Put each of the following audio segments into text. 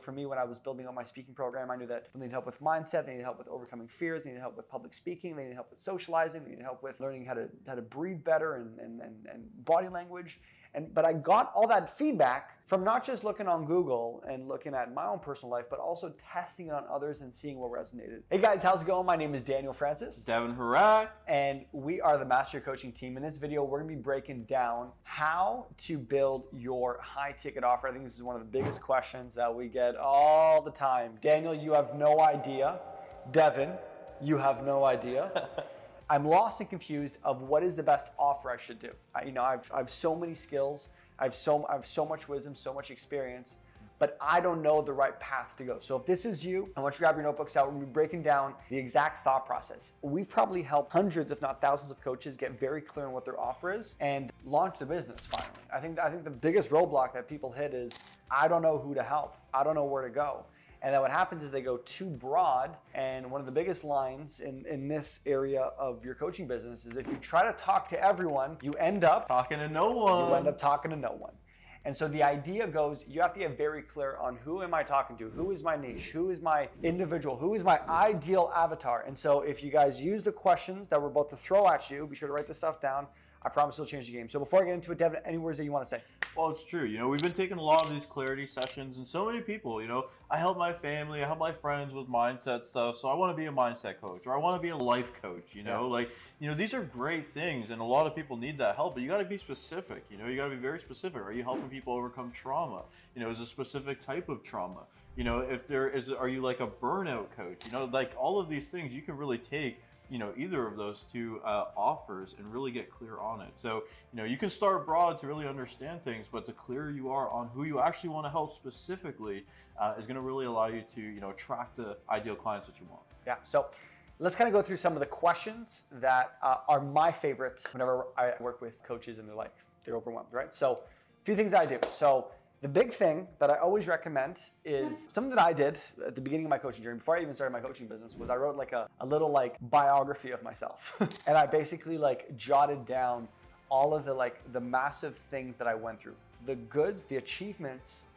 for me, when I was building on my speaking program, I knew that they needed help with mindset, they needed help with overcoming fears, they needed help with public speaking, they needed help with socializing, they needed help with learning how to breathe better and body language. But I got all that feedback from not just looking on Google and looking at my own personal life, but also testing it on others and seeing what resonated. Hey guys, how's it going? My name is Daniel Francis. Devyn Harakh. And we are the Master Coaching Team. In this video, we're gonna be breaking down how to build your high ticket offer. I think this is one of the biggest questions that we get all the time. Daniel, you have no idea. Devyn, you have no idea. I'm lost and confused of what is the best offer I should do. I've so many skills, I have so much wisdom, so much experience, but I don't know the right path to go. So if this is you, I want you to grab your notebooks out. We're gonna be breaking down the exact thought process. We've probably helped hundreds, if not thousands of coaches get very clear on what their offer is and launch the business finally. I think the biggest roadblock that people hit is, I don't know who to help. I don't know where to go. And then what happens is they go too broad. And one of the biggest lines in this area of your coaching business is if you try to talk to everyone, you end up talking to no one. You end up talking to no one. And so the idea goes, you have to get very clear on who am I talking to? Who is my niche? Who is my individual? Who is my ideal avatar? And so if you guys use the questions that we're about to throw at you, be sure to write this stuff down. I promise it'll change the game. So before I get into it, Devyn, any words that you want to say? Well, it's true. We've been taking a lot of these clarity sessions, and so many people, I help my family, I help my friends with mindset stuff, so I want to be a mindset coach, or I want to be a life coach, these are great things, and a lot of people need that help, but you got to be specific, you got to be very specific. Are you helping people overcome trauma? Is a specific type of trauma? Are you like a burnout coach? All of these things you can really take either of those two offers and really get clear on it. So, you can start broad to really understand things, but the clearer you are on who you actually want to help specifically is going to really allow you to, attract the ideal clients that you want. Yeah. So let's kind of go through some of the questions that are my favorite whenever I work with coaches and they're overwhelmed, right? So a few things that I do. So the big thing that I always recommend is something that I did at the beginning of my coaching journey, before I even started my coaching business, was I wrote a little biography of myself. And I basically jotted down all of the massive things that I went through, the goods, the achievements,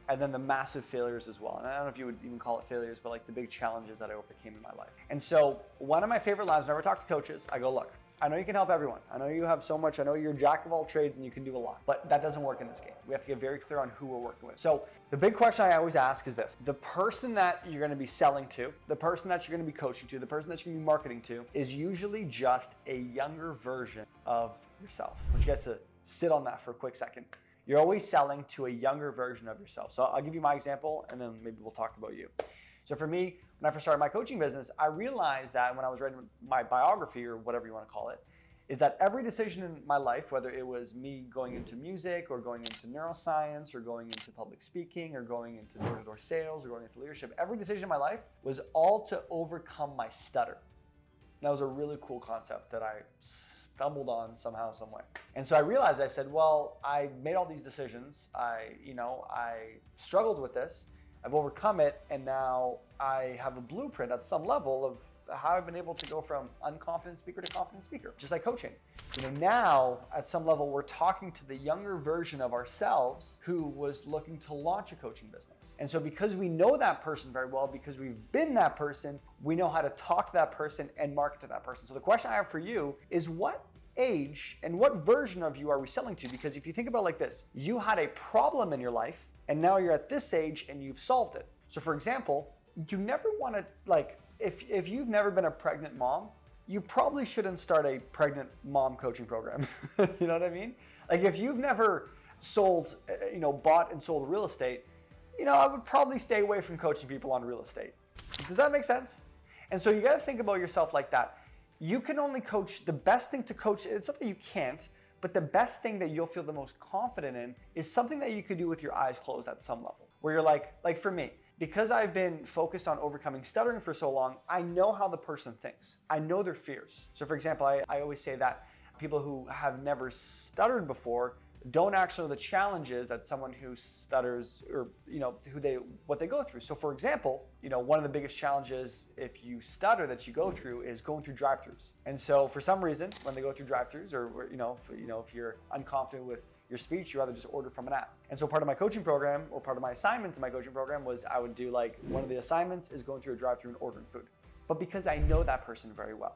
and then the massive failures as well. And I don't know if you would even call it failures, but the big challenges that I overcame in my life. And so one of my favorite lines, whenever I talk to coaches, I go, look, I know you can help everyone. I know you have so much. I know you're a jack of all trades and you can do a lot, but that doesn't work in this game. We have to get very clear on who we're working with. So the big question I always ask is this: the person that you're going to be selling to, the person that you're going to be coaching to, the person that you're going to be marketing to is usually just a younger version of yourself. I want you guys to sit on that for a quick second. You're always selling to a younger version of yourself. So I'll give you my example and then maybe we'll talk about you. So for me, when I first started my coaching business, I realized that when I was writing my biography, or whatever you want to call it, is that every decision in my life, whether it was me going into music or going into neuroscience or going into public speaking or going into door-to-door sales or going into leadership, every decision in my life was all to overcome my stutter. And that was a really cool concept that I stumbled on somehow, some way. And so I realized, I said, well, I made all these decisions. I struggled with this. I've overcome it, and now I have a blueprint at some level of how I've been able to go from unconfident speaker to confident speaker, just like coaching. Now at some level, we're talking to the younger version of ourselves who was looking to launch a coaching business. And so because we know that person very well, because we've been that person, we know how to talk to that person and market to that person. So the question I have for you is, what age and what version of you are we selling to? Because if you think about it like this, you had a problem in your life and now you're at this age and you've solved it. So for example, you never want to, if you've never been a pregnant mom, you probably shouldn't start a pregnant mom coaching program. You know what I mean? If you've never bought and sold real estate, I would probably stay away from coaching people on real estate. Does that make sense? And so you got to think about yourself like that. You can only coach, the best thing to coach, it's not that you can't, but the best thing that you'll feel the most confident in is something that you could do with your eyes closed at some level. Where you're like for me, because I've been focused on overcoming stuttering for so long, I know how the person thinks. I know their fears. So for example, I always say that people who have never stuttered before don't actually know the challenges that someone who stutters or what they go through. So for example, one of the biggest challenges if you stutter that you go through is going through drive-thrus. And so for some reason, when they go through drive-thrus, or if you're unconfident with your speech, you rather just order from an app. And so part of my coaching program, or part of my assignments in my coaching program, was I would do like, one of the assignments is going through a drive-thru and ordering food. But because I know that person very well.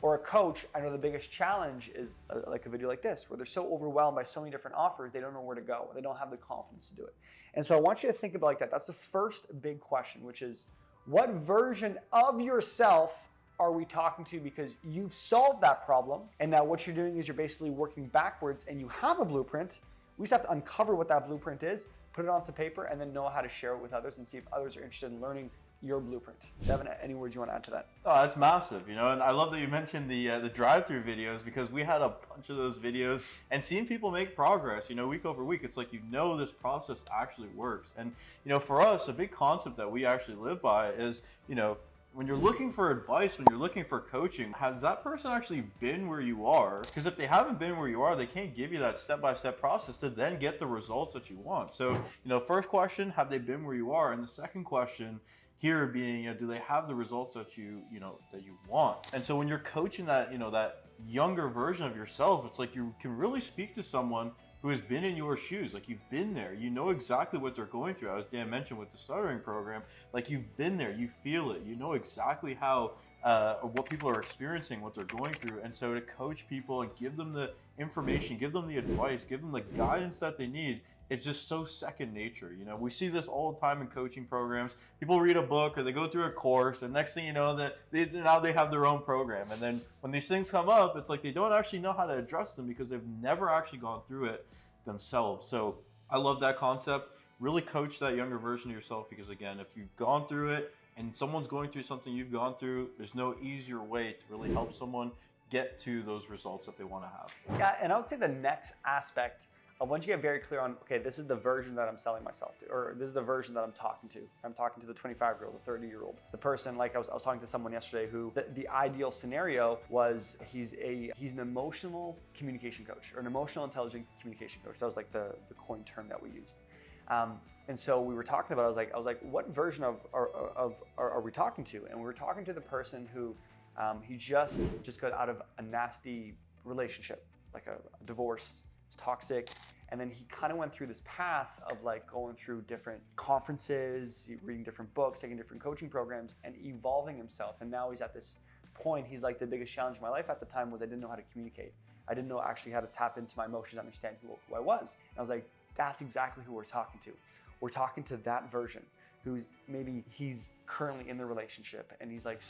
Or a coach, I know the biggest challenge is like a video like this, where they're so overwhelmed by so many different offers, they don't know where to go. They don't have the confidence to do it. And so I want you to think about it like that. That's the first big question, which is, what version of yourself are we talking to? Because you've solved that problem, and now what you're doing is you're basically working backwards, and you have a blueprint. We just have to uncover what that blueprint is, put it onto paper, and then know how to share it with others and see if others are interested in learning your blueprint. Devyn, any words you want to add to that? Oh, that's massive, and I love that you mentioned the drive-through videos, because we had a bunch of those videos, and seeing people make progress, week over week, it's like, this process actually works. And for us, a big concept that we actually live by is, when you're looking for advice, when you're looking for coaching, has that person actually been where you are? Because if they haven't been where you are, they can't give you that step-by-step process to then get the results that you want. So, first question, have they been where you are? And the second question here being, do they have the results that you want? And so when you're coaching that, that younger version of yourself, it's like you can really speak to someone who has been in your shoes. Like, you've been there, you know exactly what they're going through. As Dan mentioned with the stuttering program, like, you've been there, you feel it, you know exactly how what people are experiencing, what they're going through. And so to coach people and give them the information, give them the advice, give them the guidance that they need, it's just so second nature. We see this all the time in coaching programs. People read a book or they go through a course, and next thing you know, that now they have their own program. And then when these things come up, it's like they don't actually know how to address them because they've never actually gone through it themselves. So I love that concept. Really coach that younger version of yourself, because again, if you've gone through it and someone's going through something you've gone through, there's no easier way to really help someone get to those results that they want to have. Yeah, and I would say the next aspect, once you get very clear on, okay, this is the version that I'm selling myself to, or this is the version that I'm talking to. I'm talking to the 25-year-old, the 30-year-old, the person. Like I was talking to someone yesterday who the ideal scenario was he's an emotional communication coach, or an emotional intelligent communication coach. That was like the coin term that we used. And so we were talking about, I was like, what version of are we talking to? And we were talking to the person who he just got out of a nasty relationship, like a divorce. It's toxic. And then he kind of went through this path of like going through different conferences, reading different books, taking different coaching programs, and evolving himself. And now he's at this point, he's like, the biggest challenge of my life at the time was I didn't know how to communicate. I didn't know actually how to tap into my emotions, understand who I was. And I was like, that's exactly who we're talking to. We're talking to that version who's maybe he's currently in the relationship and he's like,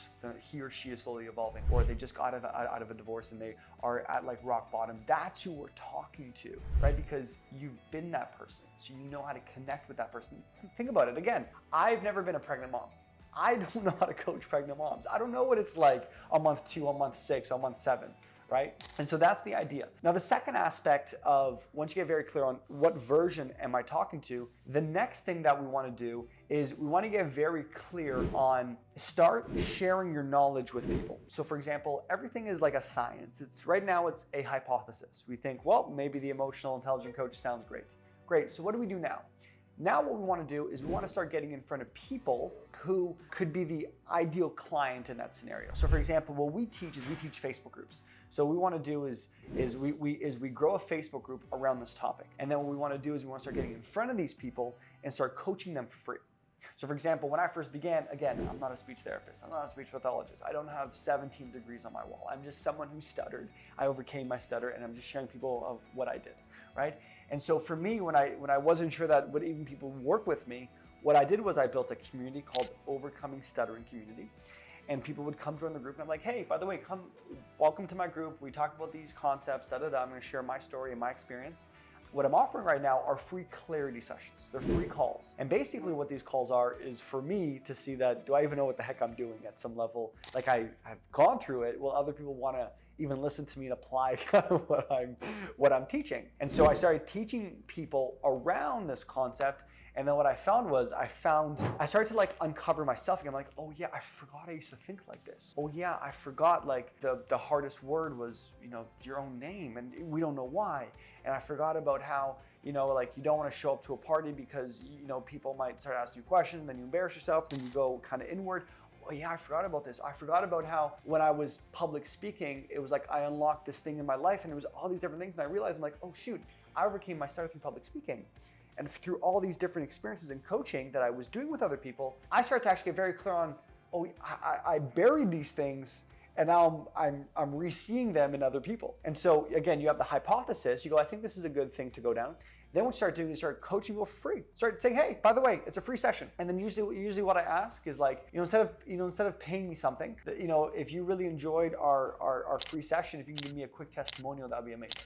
he or she is slowly evolving, or they just got out of a divorce and they are at like rock bottom. That's who we're talking to, right? Because you've been that person, so you know how to connect with that person. Think about it. Again, I've never been a pregnant mom. I don't know how to coach pregnant moms. I don't know what it's like on month 2, on month 6, on month 7. Right? And so that's the idea. Now, the second aspect of, once you get very clear on what version am I talking to, the next thing that we want to do is we want to get very clear on, start sharing your knowledge with people. So for example, everything is like a science. Right now it's a hypothesis. We think, well, maybe the emotional intelligent coach sounds great. Great, so what do we do now? Now what we want to do is we want to start getting in front of people who could be the ideal client in that scenario. So for example, what we teach is we teach Facebook groups. So what we want to do is we grow a Facebook group around this topic. And then what we want to do is we want to start getting in front of these people and start coaching them for free. So for example, when I first began, again, I'm not a speech therapist, I'm not a speech pathologist, I don't have 17 degrees on my wall. I'm just someone who stuttered. I overcame my stutter, and I'm just sharing people of what I did, right? And so for me, when I wasn't sure that would even people work with me, what I did was I built a community called Overcoming Stuttering Community. And people would come join the group, and I'm like, hey, by the way, welcome to my group. We talk about these concepts, I'm gonna share my story and my experience. What I'm offering right now are free clarity sessions. They're free calls. And basically what these calls are is for me to see that, do I even know what the heck I'm doing at some level? Like I've gone through it, will other people wanna even listen to me and apply kind of what I'm teaching? And so I started teaching people around this concept. And then what I found was I started to like uncover myself again. I'm like, oh yeah, I forgot I used to think like this. Oh yeah, I forgot like the hardest word was, your own name, and we don't know why. And I forgot about how, like you don't want to show up to a party because, people might start asking you questions, then you embarrass yourself, then you go kind of inward. Oh yeah, I forgot about this. I forgot about how when I was public speaking, it was like I unlocked this thing in my life, and it was all these different things. And I realized I'm like, oh shoot, I overcame my stutter through public speaking. And through all these different experiences in coaching that I was doing with other people, I started to actually get very clear on, oh, I buried these things and now I'm re-seeing them in other people. And so again, you have the hypothesis, you go, I think this is a good thing to go down. Then what you start doing is start coaching people for free. Start saying, hey, by the way, it's a free session. And then usually what I ask is like, instead of paying me something, if you really enjoyed our free session, if you can give me a quick testimonial, that would be amazing.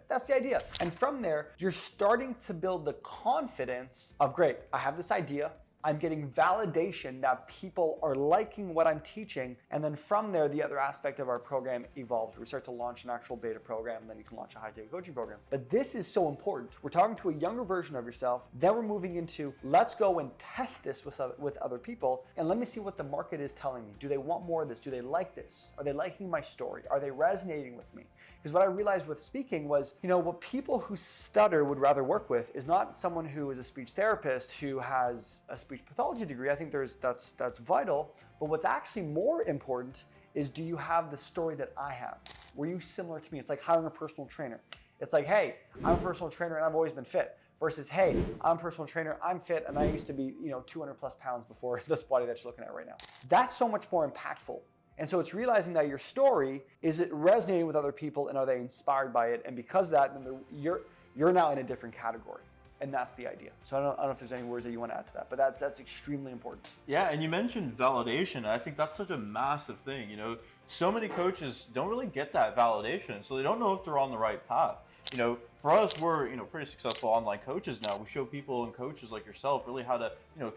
That's the idea. And from there, you're starting to build the confidence of, great, I have this idea. I'm getting validation that people are liking what I'm teaching. And then from there, the other aspect of our program evolves. We start to launch an actual beta program, and then you can launch a high-ticket coaching program. But this is so important. We're talking to a younger version of yourself. Then we're moving into, let's go and test this with other people. And let me see what the market is telling me. Do they want more of this? Do they like this? Are they liking my story? Are they resonating with me? Because what I realized with speaking was, what people who stutter would rather work with is not someone who is a speech therapist who has a speech pathology degree. I think that's vital. But what's actually more important is, do you have the story that I have? Were you similar to me? It's like hiring a personal trainer. It's like, hey, I'm a personal trainer and I've always been fit. Versus, hey, I'm a personal trainer, I'm fit, and I used to be 200 plus pounds before this body that you're looking at right now. That's so much more impactful. And so it's realizing that your story, is it resonating with other people and are they inspired by it? And because of that, then you're now in a different category. And that's the idea. So I don't know if there's any words that you want to add to that, but that's extremely important. Yeah, and you mentioned validation. I think that's such a massive thing. So many coaches don't really get that validation, so they don't know if they're on the right path. For us, we're pretty successful online coaches now. We show people and coaches like yourself really how to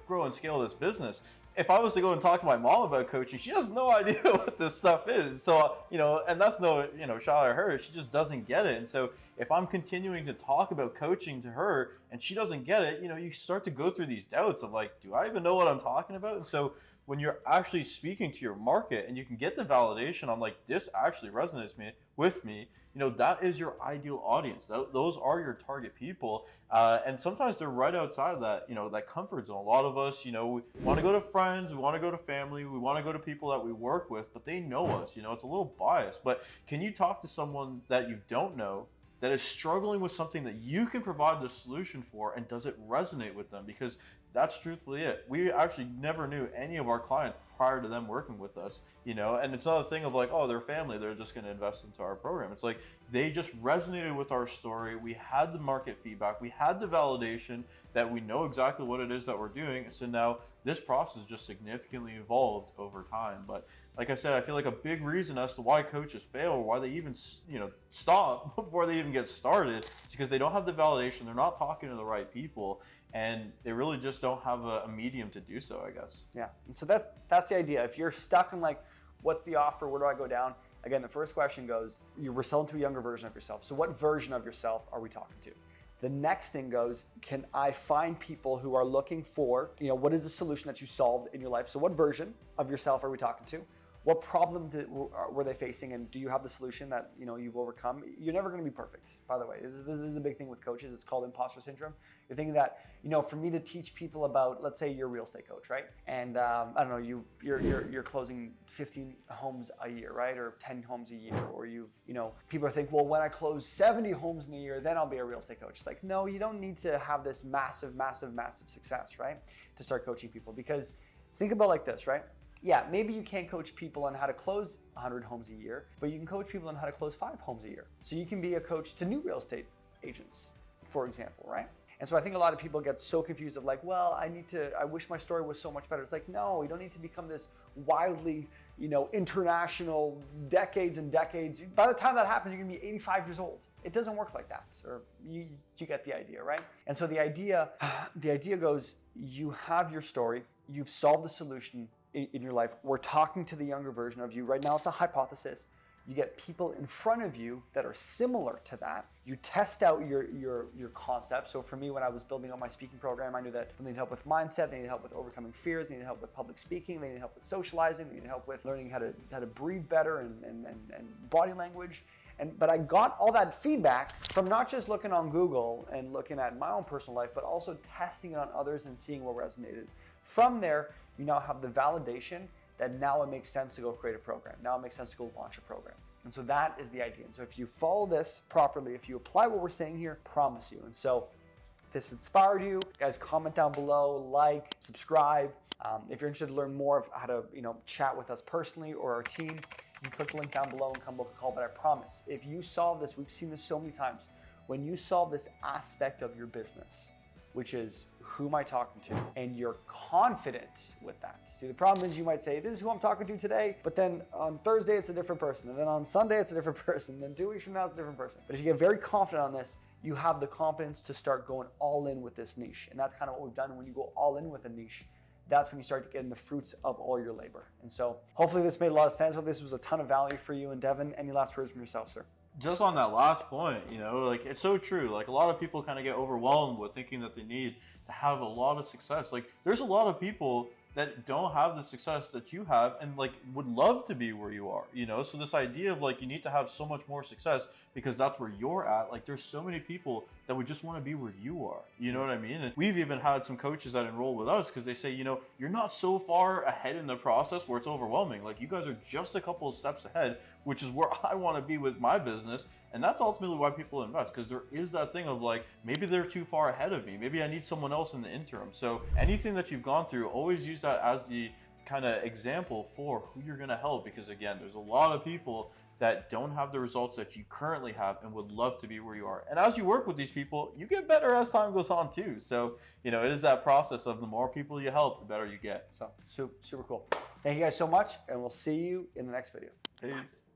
grow and scale this business. If I was to go and talk to my mom about coaching, she has no idea what this stuff is. So, and that's no, shot at her. She just doesn't get it. And so if I'm continuing to talk about coaching to her and she doesn't get it, you start to go through these doubts of like, do I even know what I'm talking about? And so when you're actually speaking to your market and you can get the validation on like, this actually resonates with me, that is your ideal audience. Those are your target people. And sometimes they're right outside of that, that comfort zone. A lot of us, we want to go to friends, we want to go to family, we want to go to people that we work with, but they know us, it's a little biased. But can you talk to someone that you don't know that is struggling with something that you can provide the solution for, and does it resonate with them? Because that's truthfully it. We actually never knew any of our clients prior to them working with us, and it's not a thing of like, oh, they're family, they're just going to invest into our program. It's like they just resonated with our story. We had the market feedback, we had the validation that we know exactly what it is that we're doing. So now this process just significantly evolved over time. But like I said, I feel like a big reason as to why coaches fail, or why they even stop before they even get started, is because they don't have the validation. They're not talking to the right people, and they really just don't have a medium to do so, I guess. Yeah. So that's the idea. If you're stuck in like, what's the offer? Where do I go down? Again, the first question goes, we're selling to a younger version of yourself. So what version of yourself are we talking to? The next thing goes, can I find people who are looking for, what is the solution that you solved in your life? So what version of yourself are we talking to? What problem were they facing, and do you have the solution that you've overcome? You're never going to be perfect, by the way. This is a big thing with coaches. It's called Impostor Syndrome. You're thinking that for me to teach people about, let's say you're a real estate coach, right? And I don't know, you're closing 15 homes a year, right, or 10 homes a year, or people are thinking, well, when I close 70 homes in a year, then I'll be a real estate coach. It's like, no, you don't need to have this massive success, right, to start coaching people. Because think about it like this, right? Yeah, maybe you can't coach people on how to close 100 homes a year, but you can coach people on how to close 5 homes a year. So you can be a coach to new real estate agents, for example, right? And so I think a lot of people get so confused of like, well, I wish my story was so much better. It's like, no, you don't need to become this wildly, international, decades and decades. By the time that happens, you're gonna be 85 years old. It doesn't work like that, or you get the idea, right? And so the idea goes, you have your story, you've solved the solution in your life. We're talking to the younger version of you. Right now it's a hypothesis. You get people in front of you that are similar to that. You test out your concept. So for me, when I was building on my speaking program, I knew that they need help with mindset, they need help with overcoming fears, they need help with public speaking, they need help with socializing, they need help with learning how to breathe better and body language. But I got all that feedback from not just looking on Google and looking at my own personal life, but also testing it on others and seeing what resonated. From there, you now have the validation that now it makes sense to go create a program. Now it makes sense to go launch a program. And so that is the idea. And so if you follow this properly, if you apply what we're saying here, promise you. And so if this inspired you, guys, comment down below, like, subscribe. If you're interested to learn more of how to, chat with us personally or our team, you can click the link down below and come book a call. But I promise, if you solve this, we've seen this so many times, when you solve this aspect of your business, which is who am I talking to, and you're confident with that. See, the problem is you might say, this is who I'm talking to today, but then on Thursday it's a different person, and then on Sunday it's a different person, and then 2 weeks from now it's a different person. But if you get very confident on this, you have the confidence to start going all in with this niche. And that's kind of what we've done. When you go all in with a niche, that's when you start getting the fruits of all your labor. And so hopefully this made a lot of sense. Hope this was a ton of value for you. And Devyn, any last words from yourself, sir? Just on that last point, like it's so true. Like a lot of people kind of get overwhelmed with thinking that they need to have a lot of success. Like there's a lot of people that don't have the success that you have and like would love to be where you are, So this idea of like you need to have so much more success because that's where you're at. Like there's so many people that would just want to be where you are. You know what I mean? And we've even had some coaches that enroll with us because they say, you're not so far ahead in the process where it's overwhelming. Like you guys are just a couple of steps ahead, which is where I want to be with my business. And that's ultimately why people invest, because there is that thing of like, maybe they're too far ahead of me. Maybe I need someone else in the interim. So anything that you've gone through, always use that as the kind of example for who you're going to help. Because again, there's a lot of people that don't have the results that you currently have and would love to be where you are. And as you work with these people, you get better as time goes on too. So, it is that process of the more people you help, the better you get. So super cool. Thank you guys so much, and we'll see you in the next video. Peace.